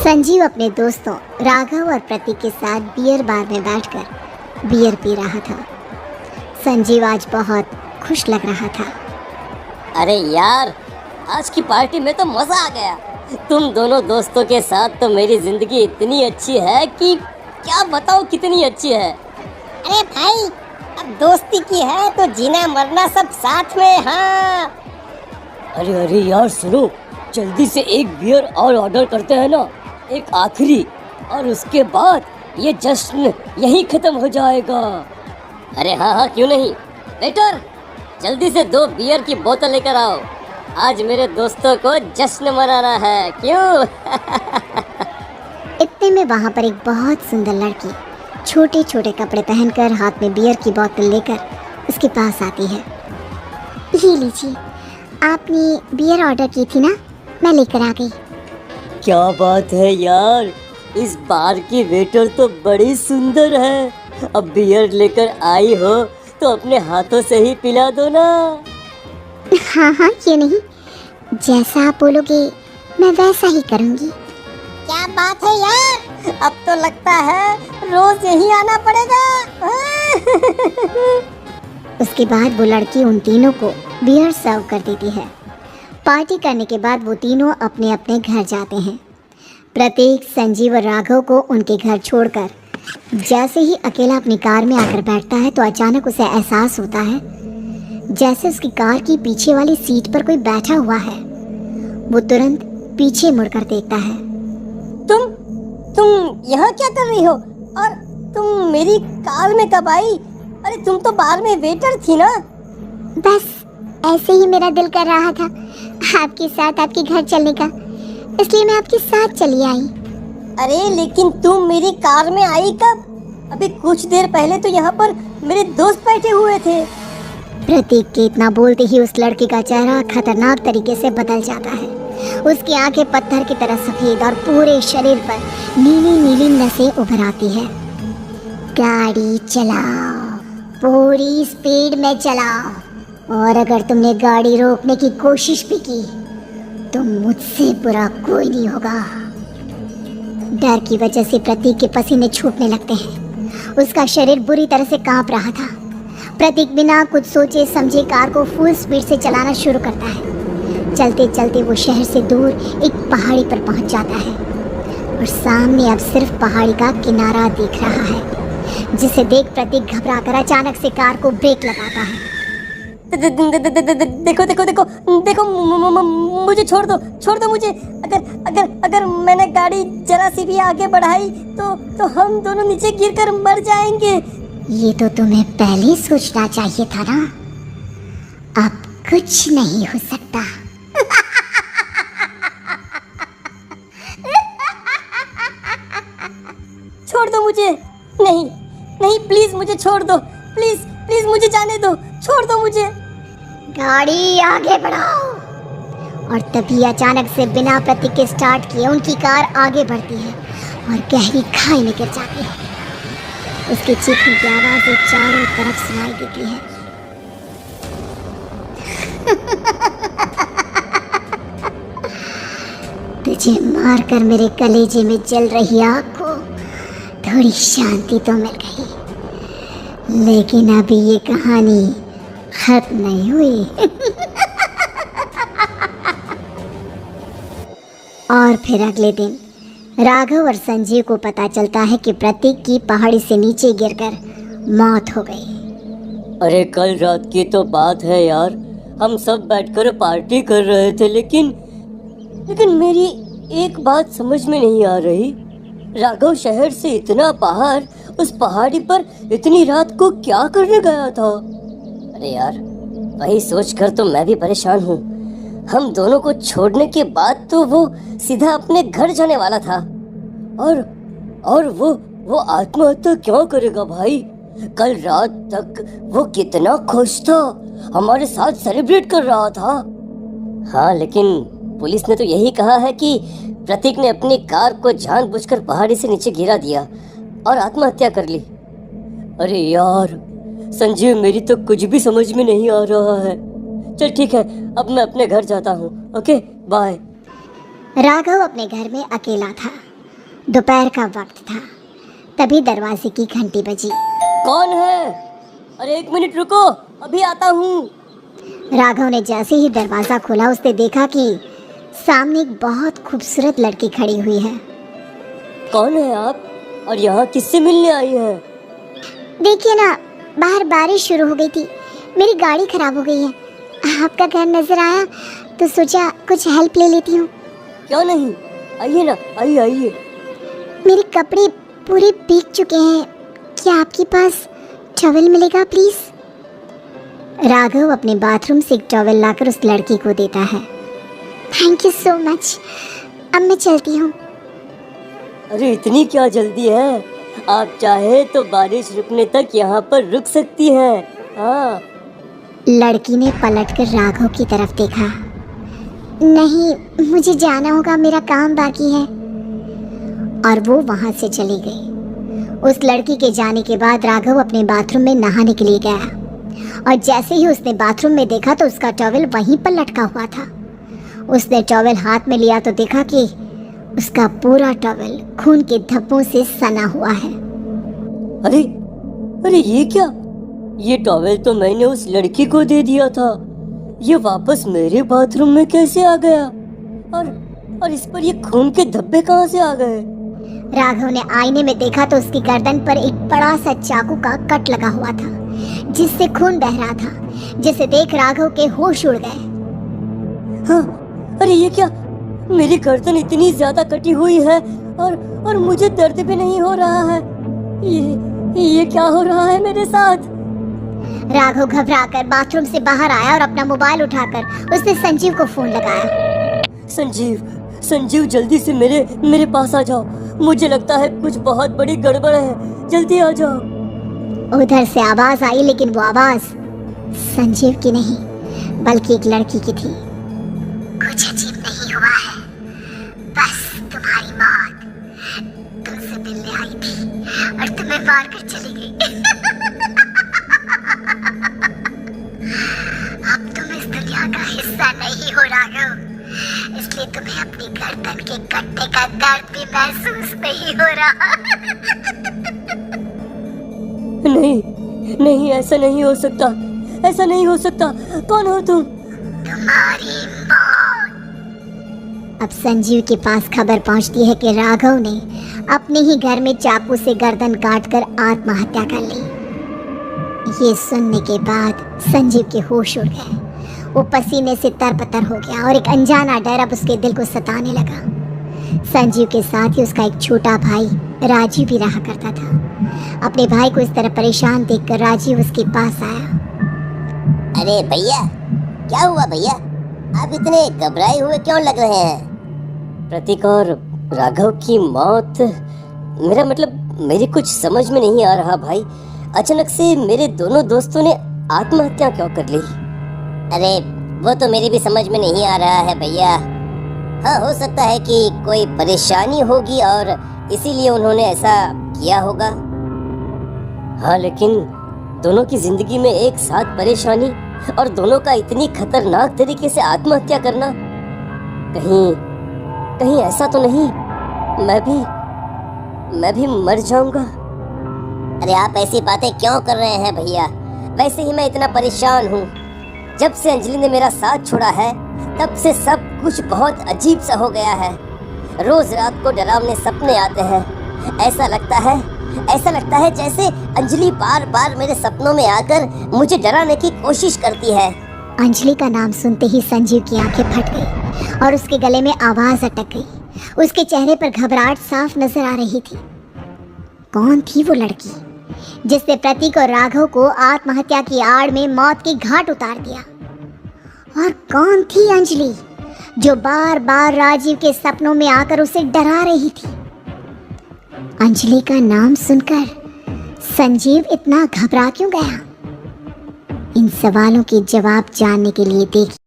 संजीव अपने दोस्तों राघव और प्रतीक के साथ बियर बार में बैठकर बियर पी रहा था। संजीव आज बहुत खुश लग रहा था। अरे यार, आज की पार्टी में तो मजा आ गया। तुम दोनों दोस्तों के साथ तो मेरी जिंदगी इतनी अच्छी है कि क्या बताओ कितनी अच्छी है। अरे भाई, अब दोस्ती की है तो जीना मरना सब साथ में। हाँ अरे यार सुनो, जल्दी से एक बियर और ऑर्डर करते हैं ना, एक आखिरी, और उसके बाद ये जश्न यहीं खत्म हो जाएगा। अरे हाँ, क्यों नहीं। वेटर, जल्दी से 2 बियर की बोतल लेकर आओ। आज मेरे दोस्तों को जश्न मनाना है, क्यों? इतने में वहाँ पर एक बहुत सुंदर लड़की छोटे छोटे कपड़े पहनकर हाथ में बियर की बोतल लेकर उसके पास आती है। ये लीजिए, आपने बियर ऑर्डर की थी ना, मैं लेकर आ गई। क्या बात है यार, इस बार की वेटर तो बड़ी सुंदर है। अब बियर लेकर आई हो तो अपने हाथों से ही पिला दो ना। हाँ, ये नहीं, जैसा आप बोलोगे मैं वैसा ही करूँगी। क्या बात है यार, अब तो लगता है रोज यही आना पड़ेगा। उसके बाद वो लड़की उन तीनों को बियर सर्व कर देती है। पार्टी करने के बाद वो तीनों अपने अपने घर जाते हैं। प्रतीक, संजीव और राघव को उनके घर छोड़कर जैसे ही अकेला अपनी कार में आकर बैठता है तो अचानक उसे एहसास होता है जैसे उसकी कार की पीछे वाली सीट पर कोई बैठा हुआ है। वो तुरंत पीछे मुड़कर देखता है। तुम यहाँ क्या कर रही हो? और तुम मेरी कार में कब आई? अरे तुम तो बार में वेटर थी ना। बस ऐसे ही मेरा दिल कर रहा था आपके साथ आपके घर चलने का, इसलिए मैं आपके साथ चली आई। अरे लेकिन तुम मेरी कार में आई कब? अभी कुछ देर पहले तो यहाँ पर मेरे दोस्त बैठे हुए थे। प्रतीक के इतना बोलते ही उस लड़के का चेहरा खतरनाक तरीके से बदल जाता है। उसकी आंखें पत्थर की तरह सफेद और पूरे शरीर पर नीली नीली नसें उभर आती है। गाड़ी चलाओ, पूरी स्पीड में चलाओ, और अगर तुमने गाड़ी रोकने की कोशिश भी की तो मुझसे बुरा कोई नहीं होगा। डर की वजह से प्रतीक के पसीने छूटने लगते हैं। उसका शरीर बुरी तरह से कांप रहा था। प्रतीक बिना कुछ सोचे समझे कार को फुल स्पीड से चलाना शुरू करता है। चलते चलते वो शहर से दूर एक पहाड़ी पर पहुंच जाता है और सामने अब सिर्फ पहाड़ी का किनारा दिख रहा है, जिसे देख प्रतीक घबराकर अचानक से कार को ब्रेक लगाता है। देखो देखो देखो देखो, मुझे छोड़ दो मुझे। अगर मैंने गाड़ी जरा सी भी आगे बढ़ाई तो हम दोनों नीचे गिरकर मर जाएंगे। ये तो तुम्हें पहले ही सोचना चाहिए था ना। अब कुछ नहीं हो सकता। छोड़ दो मुझे। नहीं प्लीज मुझे छोड़ दो। प्लीज मुझे जाने दो। छोड़ दो मुझे। गाड़ी आगे बढ़ाओ। और तभी अचानक से बिना प्रतीक के स्टार्ट किए उनकी कार आगे बढ़ती है और गहरी खाई में गिर जाती है। उसके चीखने की आवाज़ें चारों तरफ सुनाई देती है। तुझे मारकर मेरे कलेजे में जल रही आग को थोड़ी शांति तो मिल गई, लेकिन अभी ये कहानी खत्म नहीं हुई। और फिर अगले दिन राघव और संजीव को पता चलता है कि प्रतीक की पहाड़ी से नीचे गिरकर मौत हो गई। अरे कल रात की तो बात है यार, हम सब बैठकर पार्टी कर रहे थे, लेकिन मेरी एक बात समझ में नहीं आ रही। राघव शहर से इतना बाहर उस पहाड़ी पर इतनी रात को क्या करने गया था? अरे यार, वही सोचकर तो मैं भी परेशान हूँ। हम दोनों को छोड़ने के बाद तो वो सीधा अपने घर जाने वाला था, और वो आत्महत्या क्यों करेगा भाई? कल रात तक वो कितना खुश था, हमारे साथ सेलिब्रेट कर रहा था। हाँ, लेकिन पुलिस ने तो यही कहा है कि प्रतीक ने अपनी कार को जानबूझकर पहाड़ी से नीचे गिरा दिया और आत्महत्या कर ली। अरे यार संजीव, मेरी तो कुछ भी समझ में नहीं आ रहा है। चल ठीक है, अब मैं अपने घर जाता हूँ। Okay, bye. राघव अपने घर में अकेला था। दोपहर का वक्त था। तभी दरवाजे की घंटी बजी। कौन है? अरे 1 मिनट रुको, अभी आता हूँ। राघव ने जैसे ही दरवाज़ा खोला उसने देखा कि सामने एक बहुत खूबसूरत लड़की खड़ी हुई है। कौन है आप और यहाँ किससे मिलने आई है? देखिए ना, बाहर बारिश शुरू हो गई थी, मेरी गाड़ी खराब हो गई है। आपका घर नजर आया तो सोचा कुछ हेल्प ले लेती हूँ। क्यों नहीं, आइए ना, आइए आइए। मेरे कपड़े पूरे भीग चुके हैं, क्या आपके पास टॉवल मिलेगा प्लीज? राघव अपने बाथरूम से एक टॉवल लाकर उस लड़की को देता है। थैंक यू सो मच, अब मैं चलती हूँ। अरे इतनी क्या जल्दी है? आप चाहे तो बारिश रुकने तक यहाँ पर रुक सकती हैं। हाँ। लड़की ने पलटकर राघव की तरफ देखा। नहीं, मुझे जाना होगा, मेरा काम बाकी है। और वो वहां से चली गई। उस लड़की के जाने के बाद राघव अपने बाथरूम में नहाने के लिए गया और जैसे ही उसने बाथरूम में देखा तो उसका टॉवल वहीं पर लटका हुआ था। उसने टॉवल हाथ में लिया तो देखा कि उसका पूरा टॉवल खून के धब्बों से सना हुआ है। अरे अरे ये क्या? ये टॉवल तो मैंने उस लड़की को दे दिया था। ये वापस मेरे बाथरूम में कैसे आ गया? और इस पर ये खून के धब्बे कहाँ से आ गए? राघव ने आईने में देखा तो उसकी गर्दन पर एक बड़ा सा चाकू का कट लगा हुआ था जिससे खून बह रहा था, जिसे देख राघव के होश उड़ गए। हाँ, अरे ये क्या? मेरी गर्दन इतनी ज्यादा कटी हुई है और मुझे दर्द भी नहीं हो रहा है। ये क्या हो रहा है मेरे साथ? राघव घबराकर बाथरूम से बाहर आया और अपना मोबाइल उठाकर उसने संजीव को फोन लगाया। संजीव जल्दी से मेरे पास आ जाओ। मुझे लगता है कुछ बहुत बड़ी गड़बड़ है, जल्दी आ जाओ। उधर से आवाज आई, लेकिन वो आवाज संजीव की नहीं बल्कि एक लड़की की थी। कुछ अजीब नहीं हुआ है, बस तुम्हारी मौत तुमसे मिलने आई थी और तुम्हें मार कर चली गई। अब तुम इस दुनिया का हिस्सा नहीं हो राघव, इसलिए तुम्हें अपनी गर्दन के कटने का दर्द भी महसूस नहीं हो रहा। नहीं, ऐसा नहीं हो सकता, ऐसा नहीं हो सकता। कौन हो तुम? तुम्हारी मौत। अब संजीव के पास खबर पहुंचती है कि राघव ने अपने ही घर में चाकू से गर्दन काटकर आत्महत्या कर ली। ये सुनने के बाद संजीव के होश उड़ गए। वो पसीने से तरपतर हो गया और एक अनजाना डर अब उसके दिल को सताने लगा। संजीव के साथ ही उसका एक छोटा भाई राजीव भी रहा करता था। अपने भाई को इस तरह परेशान देखकर राजीव उसके पास आया। अरे भैया, क्या हुआ भैया? आप इतने घबराए हुए क्यों लग रहे हैं? प्रतीक और राघव की मौत, मेरा मतलब मेरी कुछ समझ में नहीं आ रहा भाई। अचानक से मेरे दोनों दोस्तों ने आत्महत्या क्यों कर ली? अरे वो तो मेरी भी समझ में नहीं आ रहा है भैया। हाँ, हो सकता है कि कोई परेशानी होगी और इसीलिए उन्होंने ऐसा किया होगा। हाँ, लेकिन दोनों की जिंदगी में एक साथ परेशानी और दोनों का इतनी खतरनाक तरीके से आत्महत्या करना, कहीं ऐसा तो नहीं मैं भी मर जाऊंगा? अरे आप ऐसी बातें क्यों कर रहे हैं भैया? वैसे ही मैं इतना परेशान हूँ। जब से अंजलि ने मेरा साथ छोड़ा है तब से सब कुछ बहुत अजीब सा हो गया है। रोज रात को डरावने सपने आते हैं। ऐसा लगता है जैसे अंजलि बार बार मेरे सपनों में आकर मुझे डराने की कोशिश करती है। अंजलि का नाम सुनते ही संजीव की आंखें फट गई और उसके गले में आवाज अटक गई। उसके चेहरे पर घबराहट साफ नजर आ रही थी। कौन थी वो लड़की जिसने प्रतीक और राघव को आत्महत्या की आड़ में मौत की घाट उतार दिया? और कौन थी अंजलि जो बार बार राजीव के सपनों में आकर उसे डरा रही थी? अंजलि का नाम सुनकर संजीव इतना घबरा क्यों गया? इन सवालों के जवाब जानने के लिए देखिए